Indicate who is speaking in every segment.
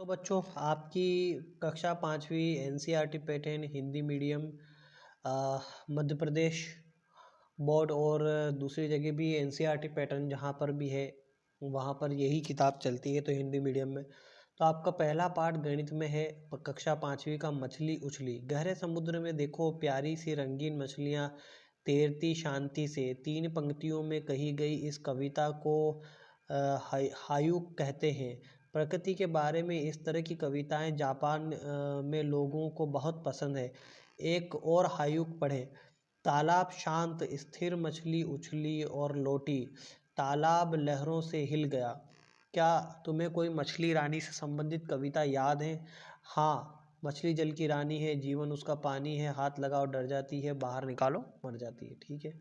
Speaker 1: तो बच्चों, आपकी कक्षा 5वीं NCERT pattern Hindi medium Madhya Pradesh board और दूसरी जगह भी एनसीईआरटी पैटर्न जहाँ पर भी है वहाँ पर यही किताब चलती है। तो हिंदी मीडियम में तो आपका पहला पाठ गणित में है, कक्षा 5वीं का मछली उछली। गहरे समुद्र में देखो प्यारी सी रंगीन मछलियाँ तैरती शांति से। 3 पंक्तियों में कही गई इस कविता को हायुक कहते हैं। प्रकृति के बारे में इस तरह की कविताएं जापान में लोगों को बहुत पसंद है। एक और हायुक पढ़ें। तालाब शांत, स्थिर मछली उछली और लौटी। तालाब लहरों से हिल गया। क्या तुम्हें कोई मछली रानी से संबंधित कविता याद है? हाँ, मछली जल की रानी है, जीवन उसका पानी है, हाथ लगाओ डर जाती है, बाहर निकालो मर जाती है। ठीक है,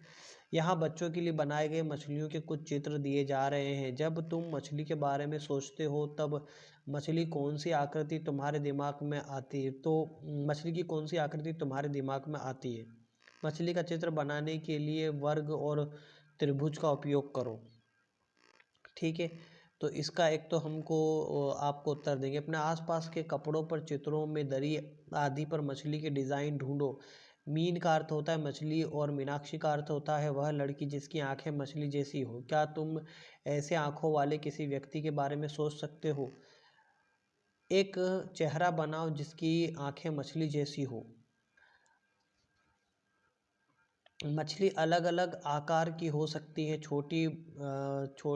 Speaker 1: यहाँ बच्चों के लिए बनाए गए मछलियों के कुछ चित्र दिए जा रहे हैं। जब तुम मछली के बारे में सोचते हो तब मछली कौन सी आकृति तुम्हारे दिमाग में आती है? तो मछली की कौन सी आकृति तुम्हारे दिमाग में आती है? मछली का चित्र बनाने के लिए वर्ग और त्रिभुज का उपयोग करो। ठीक है, तो इसका एक तो हमको आपको उत्तर देंगे। अपने आसपास के कपड़ों पर, चित्रों में, दरी आदि पर मछली के डिज़ाइन ढूंढो। मीन का अर्थ होता है मछली और मीनाक्षी का अर्थ होता है वह लड़की जिसकी आंखें मछली जैसी हो। क्या तुम ऐसे आंखों वाले किसी व्यक्ति के बारे में सोच सकते हो? एक चेहरा बनाओ जिसकी आंखें मछली जैसी हो। मछली अलग अलग आकार की हो सकती है।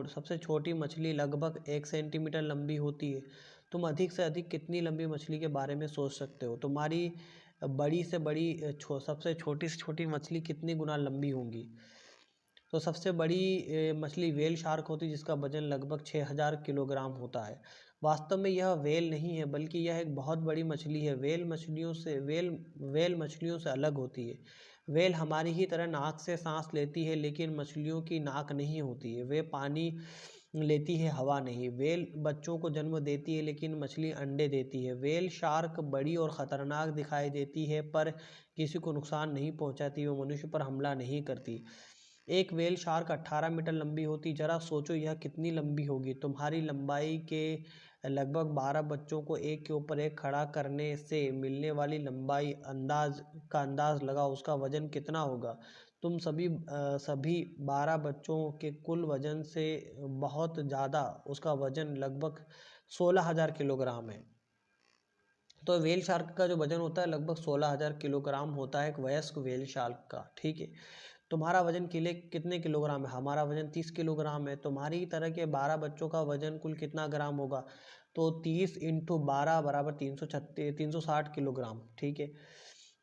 Speaker 1: सबसे छोटी मछली लगभग 1 सेंटीमीटर लंबी होती है। तुम अधिक से अधिक कितनी लंबी मछली के बारे में सोच सकते हो? तुम्हारी बड़ी से बड़ी सबसे छोटी से छोटी मछली कितनी गुना लंबी होंगी? तो सबसे बड़ी मछली व्हेल शार्क होती है जिसका वजन लगभग 6000 किलोग्राम होता है। वास्तव में यह व्हेल नहीं है बल्कि यह एक बहुत बड़ी मछली है। व्हेल मछलियों से अलग होती है। व्हेल हमारी ही तरह नाक से सांस लेती है लेकिन मछलियों की नाक नहीं होती है। वे पानी लेती है, हवा नहीं। व्हेल बच्चों को जन्म देती है लेकिन मछली अंडे देती है। व्हेल शार्क बड़ी और ख़तरनाक दिखाई देती है पर किसी को नुकसान नहीं पहुंचाती। वो मनुष्य पर हमला नहीं करती। एक व्हेल शार्क 18 मीटर लंबी होती। जरा सोचो यह कितनी लंबी होगी। तुम्हारी लंबाई के लगभग 12 बच्चों को एक के ऊपर एक खड़ा करने से मिलने वाली लंबाई अंदाज लगाओ, उसका वजन कितना होगा? तुम सभी 12 बच्चों के कुल वजन से बहुत ज़्यादा, उसका वजन लगभग 16,000 किलोग्राम है। तो व्हेल शार्क का जो वजन होता है लगभग 16,000 किलोग्राम होता है, एक वयस्क व्हेल शार्क का। ठीक है, तुम्हारा वजन कितने किलोग्राम है? हमारा वजन 30 किलोग्राम है। तुम्हारी तरह के 12 बच्चों का वजन कुल कितना ग्राम होगा? तो 30 इंटू 12 बराबर 360 किलोग्राम। ठीक है,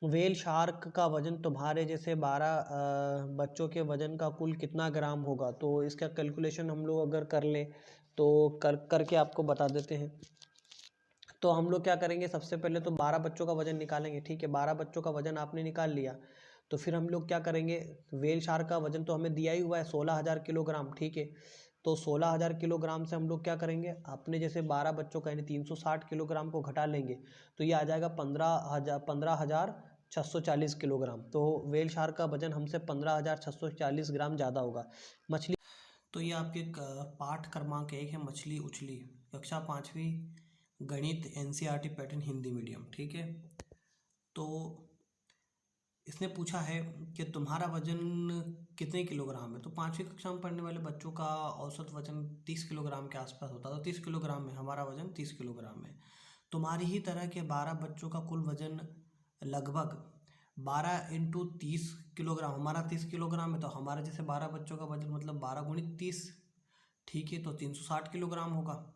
Speaker 1: व्हेल शार्क का वजन तुम्हारे जैसे 12 बच्चों के वजन का कुल कितना ग्राम होगा? तो इसका कैलकुलेशन हम लोग अगर कर लें तो करके आपको बता देते हैं। तो हम लोग क्या करेंगे, सबसे पहले तो 12 बच्चों का वजन निकालेंगे। ठीक है, 12 बच्चों का वजन आपने निकाल लिया तो फिर हम लोग क्या करेंगे, व्हेल शार्क का वजन तो हमें दिया ही हुआ है 16,000 किलोग्राम। ठीक है, तो 16,000 किलोग्राम से हम लोग क्या करेंगे, अपने जैसे 12 बच्चों का यानी 360 किलोग्राम को घटा लेंगे तो ये आ जाएगा 15,640 किलोग्राम। तो व्हेल शार्क का वजन हमसे 15,640 ग्राम ज़्यादा होगा। मछली तो ये आपके पाठ क्रमांक 1 है, मछली उछली, कक्षा 5वीं गणित एनसीईआरटी पैटर्न हिंदी मीडियम। ठीक है, तो इसने पूछा है कि तुम्हारा वजन कितने किलोग्राम है? तो 5वीं कक्षा में पढ़ने वाले बच्चों का औसत वजन 30 किलोग्राम के आसपास होता है। तो 30 किलोग्राम है, हमारा वजन 30 किलोग्राम है। तुम्हारी ही तरह के 12 बच्चों का कुल वजन लगभग 12 इंटू 30 किलोग्राम, हमारा 30 किलोग्राम है। तो हमारे जैसे 12 बच्चों का वजन मतलब 12 गुणित 30। ठीक है, तो 360 किलोग्राम होगा।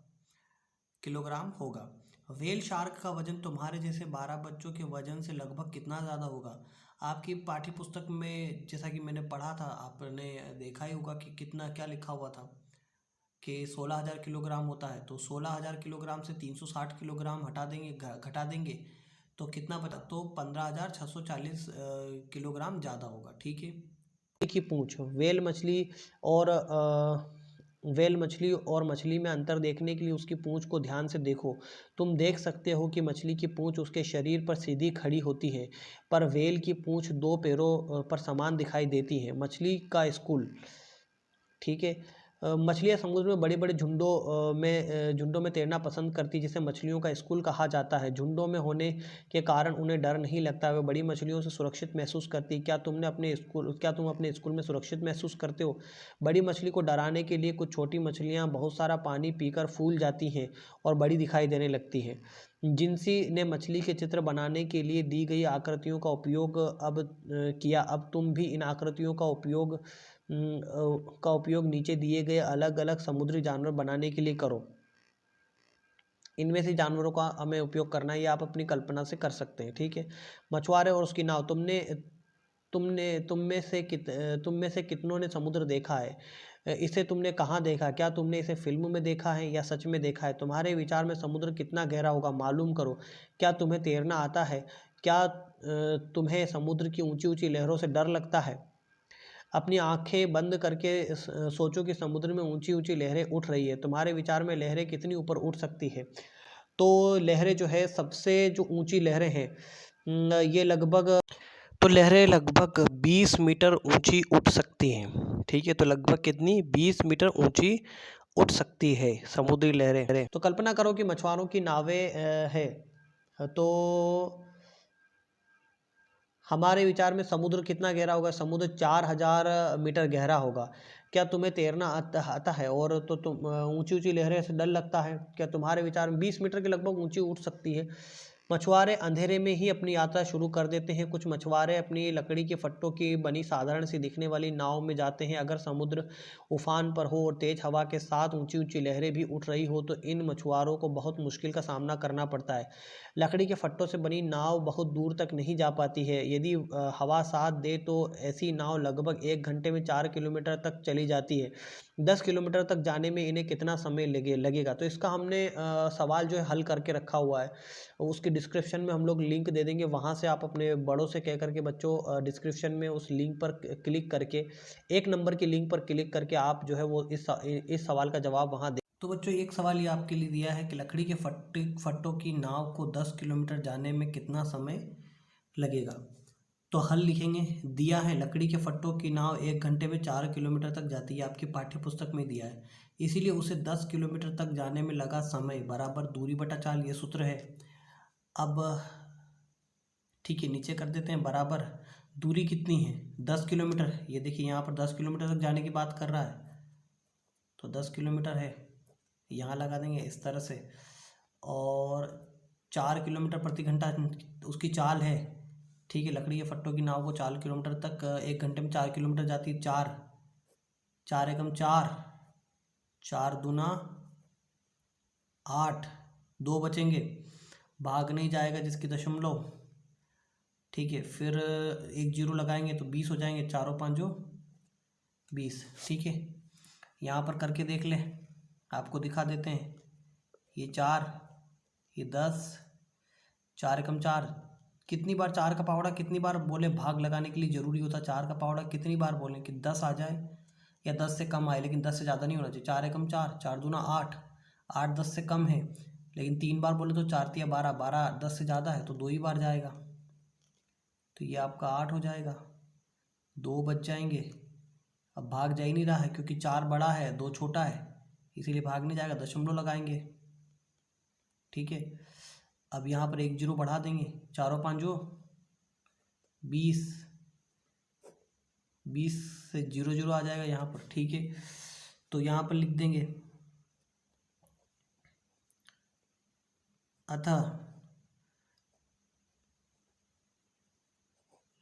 Speaker 1: व्हेल शार्क का वजन तुम्हारे जैसे 12 बच्चों के वजन से लगभग कितना ज़्यादा होगा? आपकी पाठ्य पुस्तक में जैसा कि मैंने पढ़ा था, आपने देखा ही होगा कि कितना क्या लिखा हुआ था कि 16,000 किलोग्राम होता है। तो 16,000 किलोग्राम से 360 किलोग्राम हटा देंगे, घटा देंगे तो कितना बचा? तो 15,640 किलोग्राम ज़्यादा होगा। ठीक है, की पूंछ व्हेल मछली और मछली में अंतर देखने के लिए उसकी पूंछ को ध्यान से देखो। तुम देख सकते हो कि मछली की पूंछ उसके शरीर पर सीधी खड़ी होती है पर व्हेल की पूंछ 2 पैरों पर समान दिखाई देती है। मछली का स्कूल। ठीक है, मछलियाँ समुद्र में बड़े बड़े झुंडों में तैरना पसंद करती है, जिसे मछलियों का स्कूल कहा जाता है। झुंडों में होने के कारण उन्हें डर नहीं लगता, वे बड़ी मछलियों से सुरक्षित महसूस करती है। क्या तुम अपने स्कूल में सुरक्षित महसूस करते हो? बड़ी मछली को डराने के लिए कुछ छोटी मछलियाँ बहुत सारा पानी पीकर फूल जाती हैं और बड़ी दिखाई देने लगती हैं। जिंसी ने मछली के चित्र बनाने के लिए दी गई आकृतियों का उपयोग किया। अब तुम भी इन आकृतियों का उपयोग नीचे दिए गए अलग अलग समुद्री जानवर बनाने के लिए करो। इनमें से जानवरों का हमें उपयोग करना है, ये आप अपनी कल्पना से कर सकते हैं। ठीक है। मछुआरे और उसकी नाव। तुमने तुमने तुम में से कितनों ने समुद्र देखा है? इसे तुमने कहाँ देखा? क्या तुमने इसे फिल्म में देखा है या सच में देखा है? तुम्हारे विचार में समुद्र कितना गहरा होगा, मालूम करो। क्या तुम्हें तैरना आता है? क्या तुम्हें समुद्र की ऊंची ऊंची लहरों से डर लगता है? अपनी आंखें बंद करके सोचो कि समुद्र में ऊंची ऊंची लहरें उठ रही है। तुम्हारे विचार में लहरें कितनी ऊपर उठ सकती है? तो लहरें जो है, सबसे जो ऊंची लहरें हैं, ये लगभग तो लहरें लगभग 20 मीटर ऊंची उठ सकती हैं। ठीक है। तो लगभग कितनी? 20 मीटर ऊंची उठ सकती है समुद्री लहरें। तो कल्पना करो कि मछुआरों की नावें है। तो हमारे विचार में समुद्र कितना गहरा होगा? समुद्र 4000 मीटर गहरा होगा। क्या तुम्हें तैरना आता है? और तो तुम ऊंची ऊंची लहरें से डर लगता है? क्या तुम्हारे विचार में 20 मीटर के लगभग ऊंची उठ सकती है? मछुआरे अंधेरे में ही अपनी यात्रा शुरू कर देते हैं। कुछ मछुआरे अपनी लकड़ी के फट्टों की बनी साधारण सी दिखने वाली नाव में जाते हैं। अगर समुद्र उफान पर हो और तेज हवा के साथ ऊंची ऊंची लहरें भी उठ रही हो, तो इन मछुआरों को बहुत मुश्किल का सामना करना पड़ता है। लकड़ी के फट्टों से बनी नाव बहुत दूर तक नहीं जा पाती है। यदि हवा साथ दे तो ऐसी नाव लगभग 1 घंटे में 4 किलोमीटर तक चली जाती है। 10 किलोमीटर तक जाने में इन्हें कितना समय लगेगा? तो इसका हमने सवाल जो है हल करके रखा हुआ है। उसके डिस्क्रिप्शन में हम लोग लिंक दे देंगे, वहाँ से आप अपने बड़ों से कह करके बच्चों डिस्क्रिप्शन में उस लिंक पर क्लिक करके, 1 नंबर की लिंक पर क्लिक करके आप जो है वो इस सवाल का जवाब वहाँ दे। तो बच्चों, एक सवाल ये आपके लिए दिया है कि लकड़ी के फट्टों की नाव को 10 किलोमीटर जाने में कितना समय लगेगा? तो हल लिखेंगे। दिया है लकड़ी के फट्टों की नाव 1 घंटे में 4 किलोमीटर तक जाती है, आपकी पाठ्य पुस्तक में दिया है। इसीलिए उसे 10 किलोमीटर तक जाने में लगा समय बराबर दूरी बटा 4, ये सूत्र है। अब ठीक है, नीचे कर देते हैं बराबर दूरी कितनी है? 10 किलोमीटर। ये देखिए यहाँ पर 10 किलोमीटर तक जाने की बात कर रहा है, तो 10 किलोमीटर है, यहाँ लगा देंगे इस तरह से। और 4 किलोमीटर प्रति घंटा उसकी चाल है। ठीक है, लकड़ी के फट्टों की नाव को 4 किलोमीटर तक 1 घंटे में 4 किलोमीटर जाती है। 4 4 एकम 4, 4 दूना 8, 2 बचेंगे, भाग नहीं जाएगा जिसकी दशमलव। ठीक है, फिर 1 जीरो लगाएंगे तो 20 हो जाएंगे, 4 और 5 20। ठीक है, यहाँ पर करके देख ले, आपको दिखा देते हैं। ये 4, ये 10, 4 एकम 4। कितनी बार 4 का पावड़ा कितनी बार बोले भाग लगाने के लिए ज़रूरी होता? 4 का पावड़ा कितनी बार बोलें कि 10 आ जाए या 10 से कम आए, लेकिन 10 से ज़्यादा नहीं होना चाहिए। 4 एकम 4, 4 दूना 8, 8 10 से कम है, लेकिन 3 बार बोले तो 4 तिया 12, 12 10 से ज़्यादा है तो 2 ही बार जाएगा, तो ये आपका 8 हो जाएगा। 2 बच जाएंगे। अब भाग जा ही नहीं रहा है क्योंकि 4 बड़ा है 2 छोटा है, इसीलिए भाग नहीं जाएगा, दशमलव लगाएंगे। ठीक है, अब यहाँ पर 1 जीरो बढ़ा देंगे, 4 और 5 20, 20 से 0 0 आ जाएगा यहाँ पर। ठीक है, तो यहाँ पर लिख देंगे अतः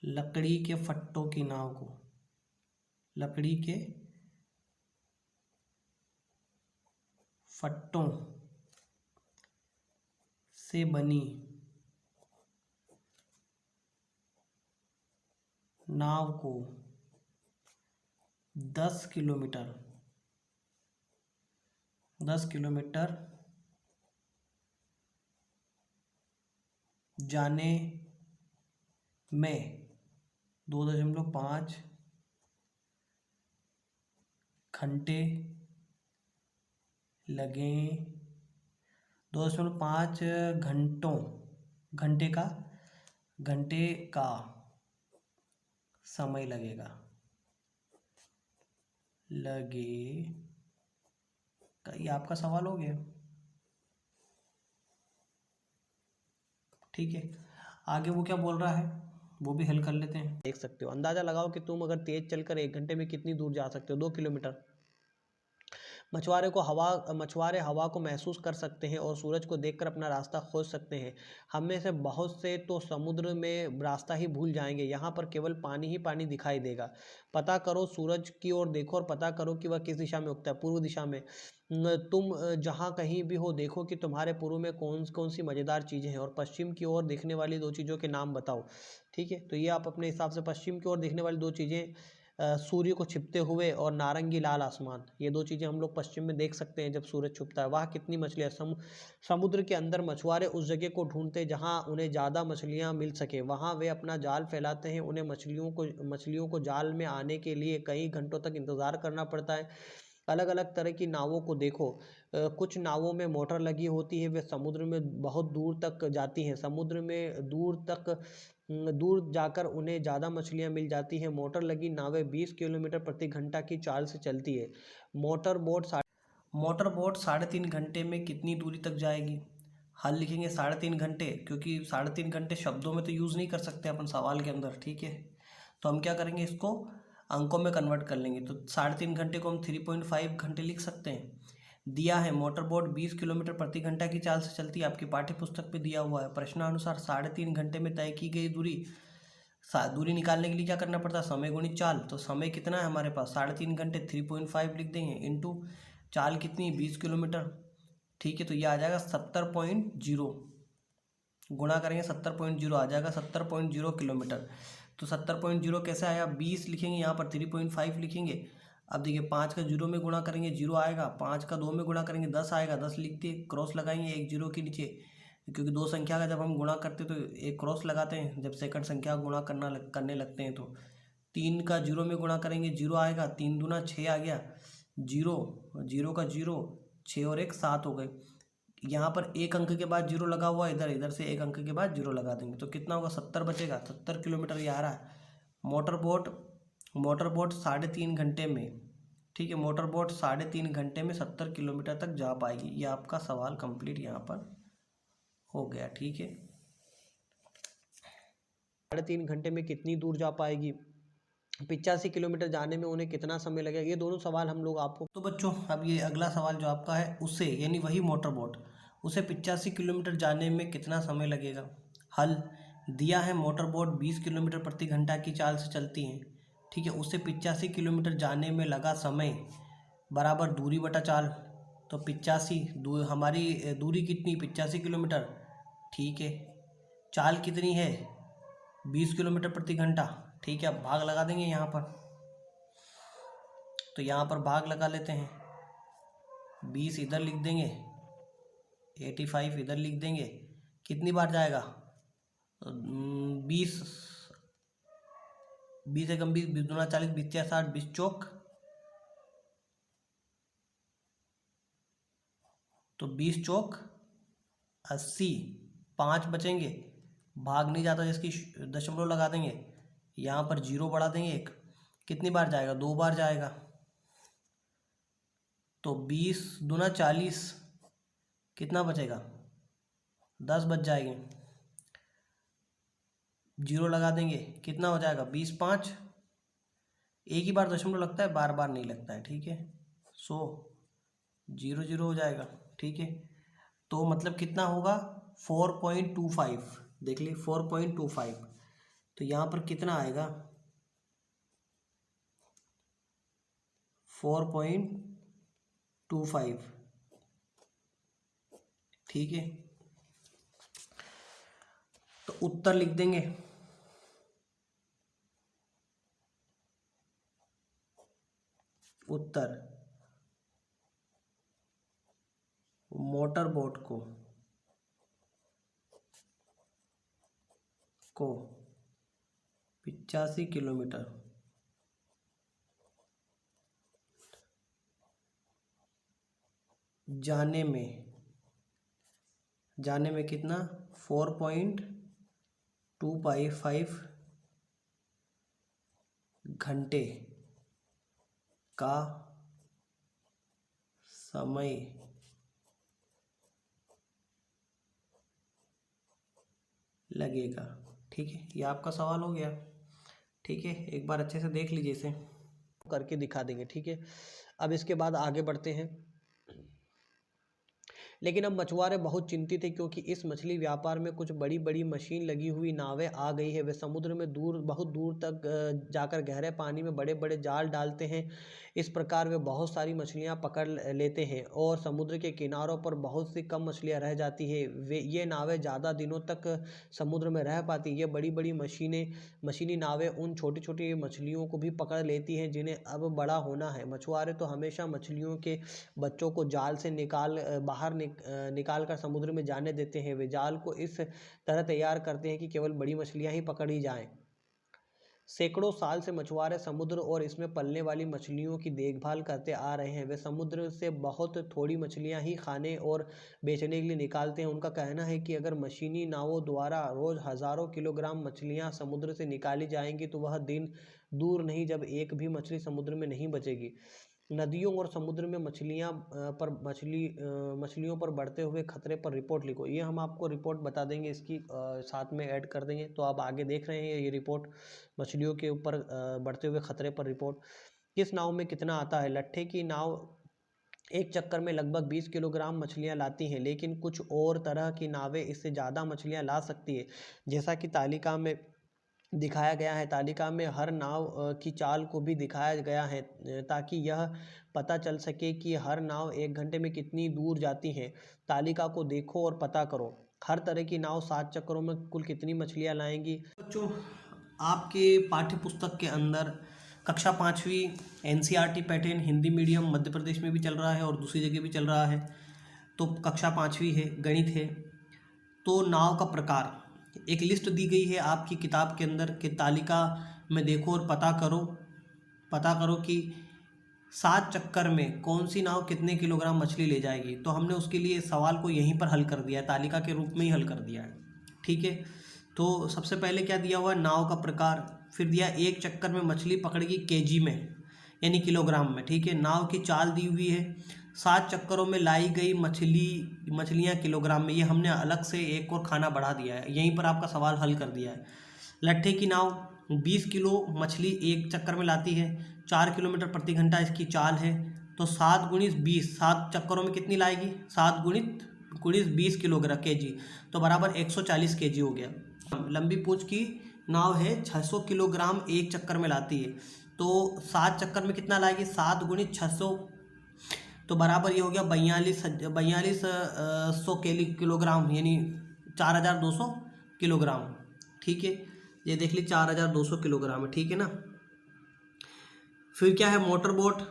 Speaker 1: लकड़ी के फट्टों की नाव को, लकड़ी के फट्टों से बनी नाव को 10 किलोमीटर जाने में 2.5 घंटे लगे, 2.5 घंटे का समय लगेगा ये आपका सवाल हो गया। ठीक है, आगे वो क्या बोल रहा है वो भी हल कर लेते हैं। देख सकते हो, अंदाजा लगाओ कि तुम अगर तेज चलकर 1 घंटे में कितनी दूर जा सकते हो। 2 किलोमीटर। मछुआरे हवा को महसूस कर सकते हैं और सूरज को देखकर अपना रास्ता खोज सकते हैं। हम में से बहुत से तो समुद्र में रास्ता ही भूल जाएंगे, यहाँ पर केवल पानी ही पानी दिखाई देगा। पता करो, सूरज की ओर देखो और पता करो कि वह किस दिशा में उगता है। पूर्व दिशा में। तुम जहाँ कहीं भी हो, देखो कि तुम्हारे पूर्व में कौन कौन सी मज़ेदार चीज़ें हैं और पश्चिम की ओर दिखने वाली 2 चीज़ों के नाम बताओ। ठीक है, तो ये आप अपने हिसाब से पश्चिम की ओर दिखने वाली 2 चीज़ें, सूर्य को छिपते हुए और नारंगी लाल आसमान, ये 2 चीज़ें हम लोग पश्चिम में देख सकते हैं जब सूरज छुपता है। वहाँ कितनी मछलियाँ, समुद्र के अंदर मछुआरे उस जगह को ढूंढते जहाँ उन्हें ज़्यादा मछलियाँ मिल सके। वहाँ वे अपना जाल फैलाते हैं। उन्हें मछलियों को जाल में आने के लिए कई घंटों तक इंतज़ार करना पड़ता है। अलग अलग तरह की नावों को देखो। कुछ नावों में मोटर लगी होती है, वे समुद्र में बहुत दूर तक जाती हैं। समुद्र में दूर जाकर उन्हें ज़्यादा मछलियाँ मिल जाती हैं। मोटर लगी नावें 20 किलोमीटर प्रति घंटा की चाल से चलती है। मोटर बोट 3.5 घंटे में कितनी दूरी तक जाएगी। हल लिखेंगे 3.5 घंटे, क्योंकि 3.5 घंटे शब्दों में तो यूज़ नहीं कर सकते अपन सवाल के अंदर। ठीक है, तो हम क्या करेंगे, इसको अंकों में कन्वर्ट कर लेंगे। तो 3.5 घंटे को हम 3.5 घंटे लिख सकते हैं। दिया है मोटर बोट 20 किलोमीटर प्रति घंटा की चाल से चलती है, आपकी पाठ्य पुस्तक पे दिया हुआ है। प्रश्नानुसार 3.5 घंटे में तय की गई दूरी निकालने के लिए क्या करना पड़ता है, समय गुणित चाल। तो समय कितना है हमारे पास, 3.5 घंटे, 3.5 लिख देंगे, इंटू चाल कितनी, 20 किलोमीटर। ठीक है, तो ये आ जाएगा 70.0, गुणा करेंगे 70.0 आ जाएगा 70.0 किलोमीटर। तो 70.0 कैसे आया, 20 लिखेंगे यहाँ पर, 3.5 लिखेंगे। अब देखिए 5 का 0 में गुणा करेंगे 0 आएगा, 5 का 2 में गुणा करेंगे 10 आएगा, 10 लिखते क्रॉस लगाएंगे एक 0 के नीचे, क्योंकि 2 संख्या का जब हम गुणा करते तो एक क्रॉस लगाते हैं जब सेकंड संख्या गुणा करने लगते हैं। तो 3 का 0 में गुणा करेंगे 0 आएगा, 3 दूना 6 आ गया, 0 0 का 0, 6 और 1 7 हो गए। यहाँ पर एक अंक के बाद 0 लगा हुआ, इधर से एक अंक के बाद 0 लगा देंगे तो कितना होगा, 70 बचेगा। 70 किलोमीटर ये आ रहा है। मोटर बोट 3.5 घंटे में, ठीक है, मोटर बोट 3.5 घंटे में 70 किलोमीटर तक जा पाएगी। ये आपका सवाल कंप्लीट यहाँ पर हो गया। ठीक है, 3.5 घंटे में कितनी दूर जा पाएगी, 85 किलोमीटर जाने में उन्हें कितना समय लगेगा। ये दोनों सवाल हम लोग आपको, तो बच्चों अब ये अगला सवाल जो आपका है उससे, यानी वही मोटर बोट, उसे 85 किलोमीटर जाने में कितना समय लगेगा। हल दिया है मोटर बोट 20 किलोमीटर प्रति घंटा की चाल से चलती हैं। ठीक है, उसे 85 किलोमीटर जाने में लगा समय बराबर दूरी बटा चाल। तो 85 हमारी दूरी कितनी, 85 किलोमीटर। ठीक है, चाल कितनी है, 20 किलोमीटर प्रति घंटा। ठीक है, अब भाग लगा देंगे यहाँ पर, तो यहाँ पर भाग लगा लेते हैं। 20 इधर लिख देंगे, 85 इधर लिख देंगे। कितनी बार जाएगा, 20 20 एकम 20, 20 दूना 40, 20 या 60, 20 चौक, तो 20 चौक 80, 5 बचेंगे, भाग नहीं जाता जिसकी दशमलव लगा देंगे, यहाँ पर 0 बढ़ा देंगे एक। कितनी बार जाएगा, 2 बार जाएगा, तो 20 दूना 40, कितना बचेगा, 10 बच जाएंगे। 0 लगा देंगे, कितना हो जाएगा, 20 5, एक ही बार दशमलव लगता है, बार बार नहीं लगता है। ठीक है, 100, 0 0 हो जाएगा। ठीक है, तो मतलब कितना होगा, 4.25, देख ली 4.25। तो यहाँ पर कितना आएगा, 4.25। ठीक है, तो उत्तर लिख देंगे। उत्तर, मोटर बोट को 85 किलोमीटर जाने में कितना, 4.255 घंटे का समय लगेगा। ठीक है, ये आपका सवाल हो गया। ठीक है, एक बार अच्छे से देख लीजिए, इसे करके दिखा देंगे। ठीक है, अब इसके बाद आगे बढ़ते हैं। लेकिन अब मछुआरे बहुत चिंतित थे, क्योंकि इस मछली व्यापार में कुछ बड़ी बड़ी मशीन लगी हुई नावें आ गई है। वे समुद्र में बहुत दूर तक जाकर गहरे पानी में बड़े बड़े जाल डालते हैं। इस प्रकार वे बहुत सारी मछलियां पकड़ लेते हैं और समुद्र के किनारों पर बहुत सी कम मछलियां रह जाती है। ये नावें ज़्यादा दिनों तक समुद्र में रह पाती। ये बड़ी बड़ी मशीनी नावें उन छोटी छोटी मछलियों को भी पकड़ लेती हैं जिन्हें अब बड़ा होना है। मछुआरे तो हमेशा मछलियों के बच्चों को जाल से बाहर निकाल कर समुद्र में जाने देते हैं। वे जाल को इस तरह तैयार करते हैं कि केवल बड़ी मछलियां ही पकड़ी जाएं। सैकड़ों साल से मछुआरे समुद्र और इसमें पलने वाली मछलियों की देखभाल करते आ रहे हैं। वे समुद्र से बहुत थोड़ी मछलियां ही खाने और बेचने के लिए निकालते हैं। उनका कहना है कि अगर मशीनी नावों द्वारा रोज हजारों किलोग्राम मछलियां समुद्र से निकाली जाएंगी तो वह दिन दूर नहीं जब एक भी मछली समुद्र में नहीं बचेगी। नदियों और समुद्र में मछलियों पर बढ़ते हुए खतरे पर रिपोर्ट लिखो। ये हम आपको रिपोर्ट बता देंगे, इसकी साथ में ऐड कर देंगे। तो आप आगे देख रहे हैं ये रिपोर्ट, मछलियों के ऊपर बढ़ते हुए खतरे पर रिपोर्ट। किस नाव में कितना आता है? लट्ठे की नाव एक चक्कर में लगभग 20 किलोग्राम मछलियां लाती हैं, लेकिन कुछ और तरह की नावें इससे ज़्यादा मछलियां ला सकती है, जैसा कि तालिका में दिखाया गया है। तालिका में हर नाव की चाल को भी दिखाया गया है ताकि यह पता चल सके कि हर नाव एक घंटे में कितनी दूर जाती है। तालिका को देखो और पता करो। हर तरह की नाव 7 चक्करों में कुल कितनी मछलियां लाएंगी? बच्चों, आपके पाठ्य पुस्तक के अंदर कक्षा 5वीं NCERT pattern Hindi medium Madhya Pradesh में भी चल रहा है और दूसरी जगह भी चल रहा है। तो कक्षा 5वीं है, गणित है। तो नाव का प्रकार एक लिस्ट दी गई है आपकी किताब के अंदर कि तालिका में देखो और पता करो कि 7 चक्कर में कौन सी नाव कितने किलोग्राम मछली ले जाएगी। तो हमने उसके लिए सवाल को यहीं पर हल कर दिया है, तालिका के रूप में ही हल कर दिया है। ठीक है, तो सबसे पहले क्या दिया हुआ है? नाव का प्रकार। फिर दिया एक चक्कर में मछली पकड़ेगी केजी में, यानी किलोग्राम में। ठीक है, नाव की चाल दी हुई है। 7 चक्करों में लाई गई मछलियाँ किलोग्राम में। ये हमने अलग से एक और खाना बढ़ा दिया है, यहीं पर आपका सवाल हल कर दिया है। लट्ठे की नाव 20 किलो मछली एक चक्कर में लाती है। 4 किलोमीटर प्रति घंटा इसकी चाल है। तो 7 गुणित 20, 7 चक्करों में कितनी लाएगी? 7 गुणित 20 किलोग्राम केजी, तो बराबर 140 केजी हो गया। लंबी पूंछ की नाव है, 600 किलोग्राम एक चक्कर में लाती है। तो 7 चक्कर में कितना लाएगी? 7 गुणित 600, तो बराबर ये हो गया 4200 किलोग्राम, यानी 4200 किलोग्राम। ठीक है, ये देख ली 4200 किलोग्राम है। ठीक है ना। फिर क्या है? मोटर बोट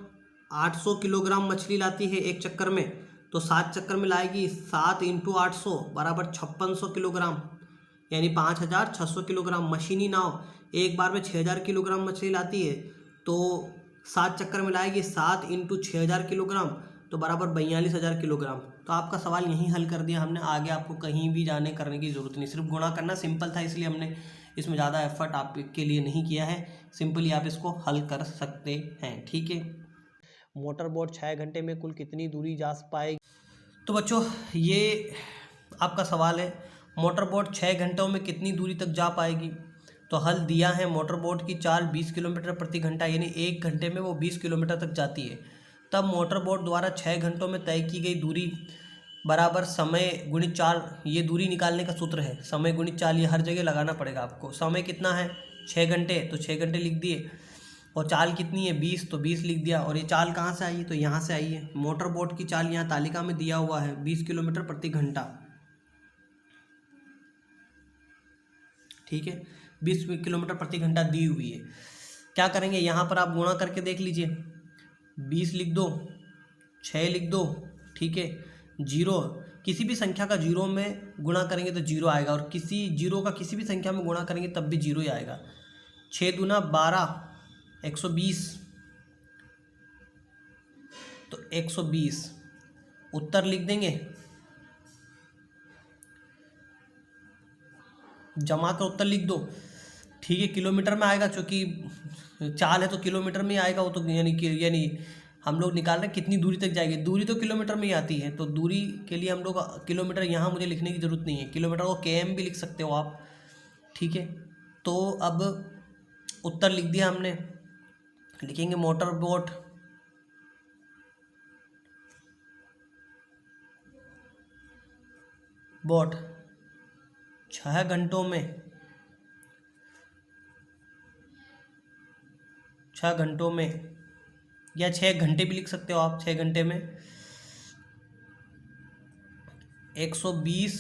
Speaker 1: 800 किलोग्राम मछली लाती है एक चक्कर में। तो 7 चक्कर में लाएगी, 7 × 800 बराबर 5600 किलोग्राम, यानी 5600 किलोग्राम। मशीनी नाव एक बार में 6000 किलोग्राम मछली लाती है। तो 7 चक्कर में लाएगी, 7 × 6000 किलोग्राम, तो बराबर 42000 किलोग्राम। तो आपका सवाल यहीं हल कर दिया हमने। आगे आपको कहीं भी जाने करने की ज़रूरत नहीं, सिर्फ गुणा करना सिंपल था, इसलिए हमने इसमें ज़्यादा एफर्ट आपके लिए नहीं किया है। सिंपली आप इसको हल कर सकते हैं। ठीक है। मोटर बोट 6 घंटे में कुल कितनी दूरी जा पाएगी? तो बच्चों, ये आपका सवाल है, मोटर बोट 6 घंटों में कितनी दूरी तक जा पाएगी। तो हल दिया है, मोटर बोट की चाल 20 किलोमीटर प्रति घंटा, यानी 1 घंटे में वो 20 किलोमीटर तक जाती है। तब मोटर बोट द्वारा 6 घंटों में तय की गई दूरी बराबर समय गुणित चाल। ये दूरी निकालने का सूत्र है, समय गुणित चाल। ये हर जगह लगाना पड़ेगा आपको। समय कितना है? 6 घंटे, तो 6 घंटे लिख दिए। और चाल कितनी है? 20, तो 20 लिख दिया। और ये चाल कहाँ से आई है? तो यहाँ से आई है। मोटर बोट की चाल यहाँ तालिका में दिया हुआ है, 20 किलोमीटर प्रति घंटा। ठीक है, 20 किलोमीटर प्रति घंटा दी हुई है। क्या करेंगे? यहाँ पर आप गुणा करके देख लीजिए। 20 लिख दो, 6 लिख दो। ठीक है, 0, किसी भी संख्या का 0 में गुणा करेंगे तो 0 आएगा, और किसी 0 का किसी भी संख्या में गुणा करेंगे तब भी 0 ही आएगा। 6 दूना 12, 120, तो 120 उत्तर लिख देंगे। जमा कर उत्तर लिख दो। ठीक है, किलोमीटर में आएगा, क्योंकि चाल है तो किलोमीटर में ही आएगा वो तो, यानी हम लोग निकाल रहे हैं कितनी दूरी तक जाएगी। दूरी तो किलोमीटर में ही आती है, तो दूरी के लिए हम लोग किलोमीटर यहाँ मुझे लिखने की ज़रूरत नहीं है, किलोमीटर को km भी लिख सकते हो आप, ठीक है। तो अब उत्तर लिख दिया हमने, लिखेंगे मोटर बोट बोट 6 घंटों में 6 घंटों में, या 6 घंटे भी लिख सकते हो आप, 6 घंटे में 120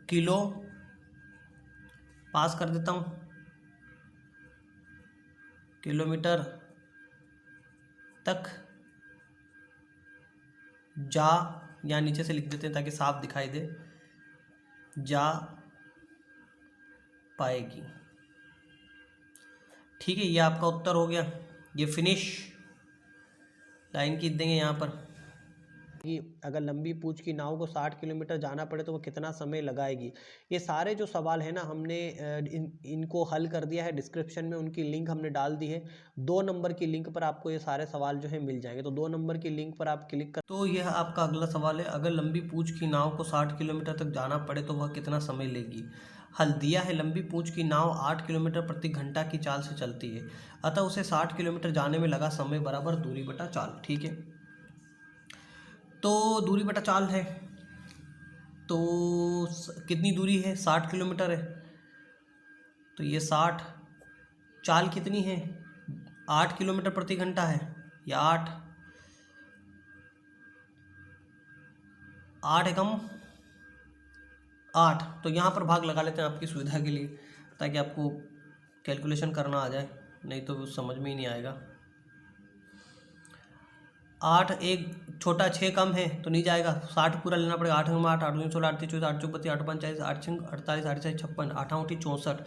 Speaker 1: किलो, पास कर देता हूँ, किलोमीटर तक जा, या नीचे से लिख देते हैं ताकि साफ दिखाई दे, जा पाएगी। ठीक है, ये आपका उत्तर हो गया। ये फिनिश लाइन खींच देंगे यहाँ पर कि अगर लंबी पूंछ की नाव को 60 किलोमीटर जाना पड़े तो वो कितना समय लगाएगी। ये सारे जो सवाल है ना, हमने इनको हल कर दिया है, डिस्क्रिप्शन में उनकी लिंक हमने डाल दी है। 2 नंबर की लिंक पर आपको ये सारे सवाल जो है मिल जाएंगे, तो 2 नंबर की लिंक पर आप क्लिक कर। तो यह आपका अगला सवाल है, अगर लंबी पूंछ की नाव को 60 किलोमीटर तक जाना पड़े तो वह कितना समय लेगी। हल दिया है, लंबी पूंछ की नाव 8 किलोमीटर प्रति घंटा की चाल से चलती है, अतः उसे 60 किलोमीटर जाने में लगा समय बराबर दूरी बटा चाल। ठीक है, तो दूरी बटा चाल है, तो कितनी दूरी है, 60 किलोमीटर है, तो ये 60, चाल कितनी है, 8 किलोमीटर प्रति घंटा है, या 8 एकम 8, तो यहाँ पर भाग लगा लेते हैं आपकी सुविधा के लिए, ताकि आपको कैलकुलेशन करना आ जाए, नहीं तो समझ में ही नहीं आएगा। 8 एक छोटा 6 कम है तो नहीं जाएगा, 60 पूरा लेना पड़ेगा। 8 8 8 16 8 24 8 24 8 5 40 8 5 48 8 6 56 8 8 64,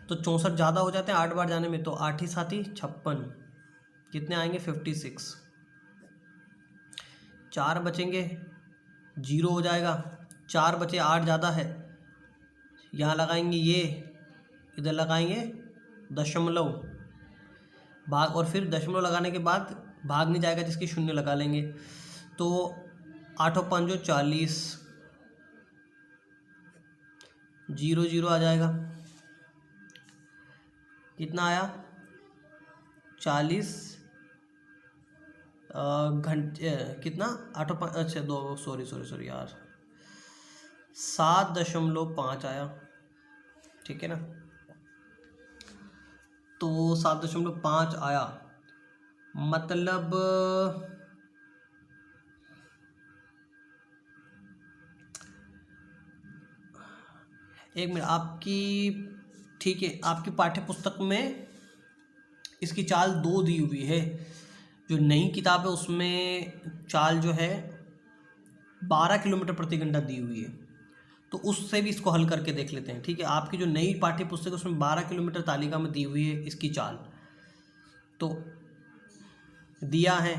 Speaker 1: तो 64 ज़्यादा हो जाते हैं 8 बार जाने में, तो 8 ही 7 56, कितने आएंगे 56, 4 बचेंगे, 0 हो जाएगा, 4 बचे, 8 ज़्यादा है, यहाँ लगाएंगे ये, इधर लगाएंगे दशमलव, भाग, और फिर दशमलव लगाने के बाद भाग नहीं जाएगा जिसकी शून्य लगा लेंगे, तो 8 और 5 40, 0 0 आ जाएगा, कितना आया 40 घंटे, कितना 8 और 5, अच्छा 2, सॉरी यार, 7.5 आया, ठीक है ना, तो 7.5 आया, मतलब एक मिनट, आपकी, ठीक है, आपकी पाठ्य पुस्तक में इसकी चाल 2 दी हुई है, जो नई किताब है उसमें चाल जो है 12 किलोमीटर प्रति घंटा दी हुई है, तो उससे भी इसको हल करके देख लेते हैं। ठीक है, आपकी जो नई पाठ्य पुस्तक है उसमें 12 किलोमीटर तालिका में दी हुई है इसकी चाल, तो दिया है,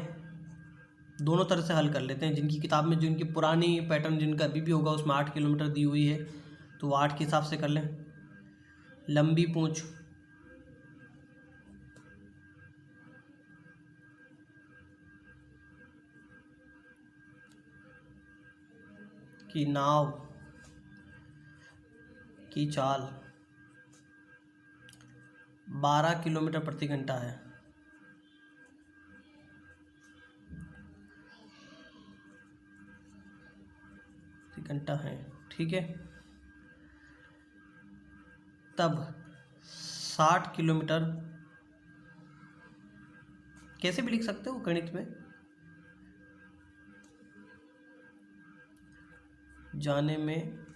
Speaker 1: दोनों तरह से हल कर लेते हैं। जिनकी किताब में, जिनकी पुरानी पैटर्न जिनका अभी भी होगा उसमें 8 किलोमीटर दी हुई है, तो वो 8 के हिसाब से कर लें। लंबी पूंछ की नाव की चाल 12 किलोमीटर प्रति घंटा है, घंटा है, ठीक है, तब 60 किलोमीटर, कैसे भी लिख सकते हो गणित में, जाने में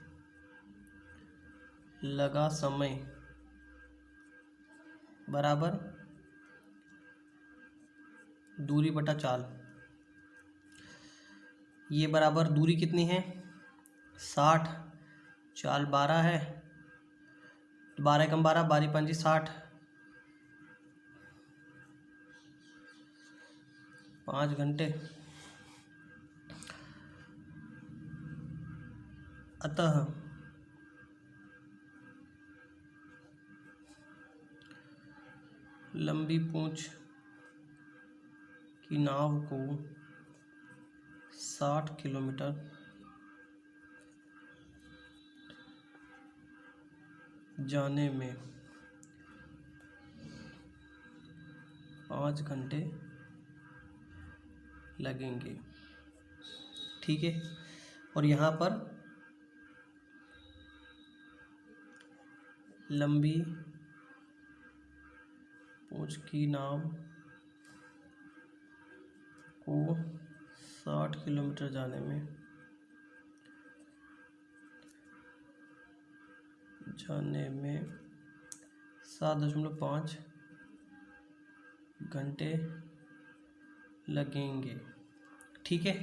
Speaker 1: लगा समय बराबर दूरी बटा चाल। ये बराबर दूरी कितनी है 60, चाल 12 है, 12 कम 12, 12 5 60, 5 घंटे, अतः लंबी पूंछ की नाव को 60 किलोमीटर जाने में 5 घंटे लगेंगे। ठीक है, और यहाँ पर लंबी पूंछ की नाव को 60 किलोमीटर जाने में 7.5 घंटे लगेंगे। ठीक है,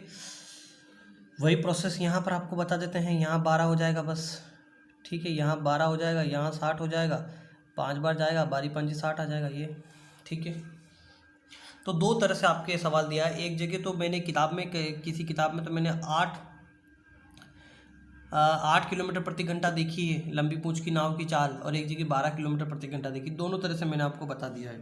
Speaker 1: वही प्रोसेस यहाँ पर आपको बता देते हैं। यहाँ 12 हो जाएगा बस। ठीक है, यहाँ 12 हो जाएगा, यहाँ 60 हो जाएगा, 5 बार जाएगा, 12 पंजी 60 आ जाएगा ये। ठीक है, तो दो तरह से आपके सवाल दिया है। एक जगह तो मैंने किताब में, किसी किताब में तो मैंने 8 किलोमीटर प्रति घंटा देखी है लंबी पूंछ की नाव की चाल, और एक जगह 12 किलोमीटर प्रति घंटा देखी। दोनों तरह से मैंने आपको बता दिया है।